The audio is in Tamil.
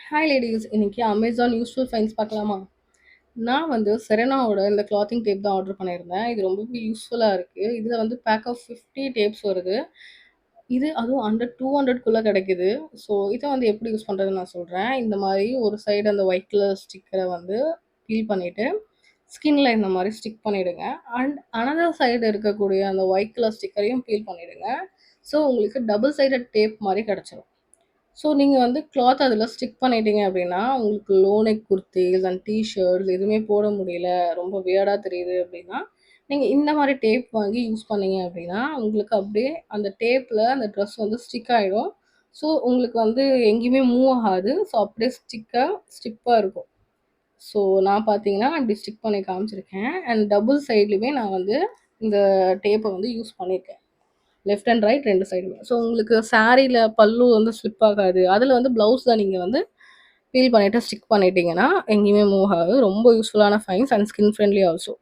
ஹாய் லேடீஸ், இன்னைக்கு அமேசான் யூஸ்ஃபுல் ஃபைன்ஸ் பார்க்கலாமா? நான் வந்து செரெனாவோட இந்த கிளாத்திங் டேப் தான் ஆர்டர் பண்ணியிருந்தேன். இது ரொம்பவே யூஸ்ஃபுல்லா இருக்கு. இதுல வந்து பேக் ஆஃப் 50 டேப்ஸ் வருது. இது அதுவும் அண்டர் 200க்குள்ள கிடைக்குது. ஸோ இத வந்து எப்படி யூஸ் பண்றதுன்னு நான் சொல்றேன். இந்த மாரி ஒரு சைடு அந்த ஒயிட் கலர் ஸ்டிக்கர வந்து பீல் பண்ணிட்டு, ஸ்கின்ல இந்த மாரி ஸ்டிக் பண்ணிடுங்க. அண்ட் அனதர் சைடு இருக்கக்கூடிய அந்த ஒயிட் கலர் ஸ்டிக்கரையும் பீல் பண்ணிடுங்க. ஸோ உங்களுக்கு டபுள் சைடட் டேப் மாரி கிடைச்சிரும். ஸோ நீங்க வந்து கிளாத் அதில ஸ்டிக் பண்ணிட்டீங்க அப்படின்னா, உங்களுக்கு low neck kurtis and T shirts எதுவுமே போட முடியல, ரொம்ப வியர்டா தெரியுது அப்படின்னா, நீங்க இந்த மாரி டேப் வாங்கி யூஸ் பண்ணீங்க அப்படின்னா, உங்களுக்கு அப்படியே அந்த டேப்ல அந்த ட்ரெஸ் வந்து ஸ்டிக் ஆயிடும். ஸோ உங்களுக்கு வந்து எங்கேயுமே மூவ் ஆகாது. ஸோ அப்படியே ஸ்டிப்பா இருக்கும். ஸோ நான் பார்த்தீங்கன்னா, இப்படி ஸ்டிக் பண்ணி காமிச்சிருக்கேன். அண்ட் டபுள் சைட்லயுமே நான் வந்து இந்த டேப்ப வந்து யூஸ் பண்ணியிருக்கேன். லெஃப்ட் அண்ட் ரைட் 2 சைடுமே. ஸோ உங்களுக்கு சாரீல பல்லு வந்து ஸ்லிப் ஆகாது. அதில வந்து ப்ளவுஸ்ல நீங்க வந்து பீல் பண்ணிட்டு ஸ்டிக் பண்ணிட்டீங்கன்னா, எங்கேயுமே மூவ் ஆகாது. ரொம்ப யூஸ்ஃபுல்லான fines and skin friendly also.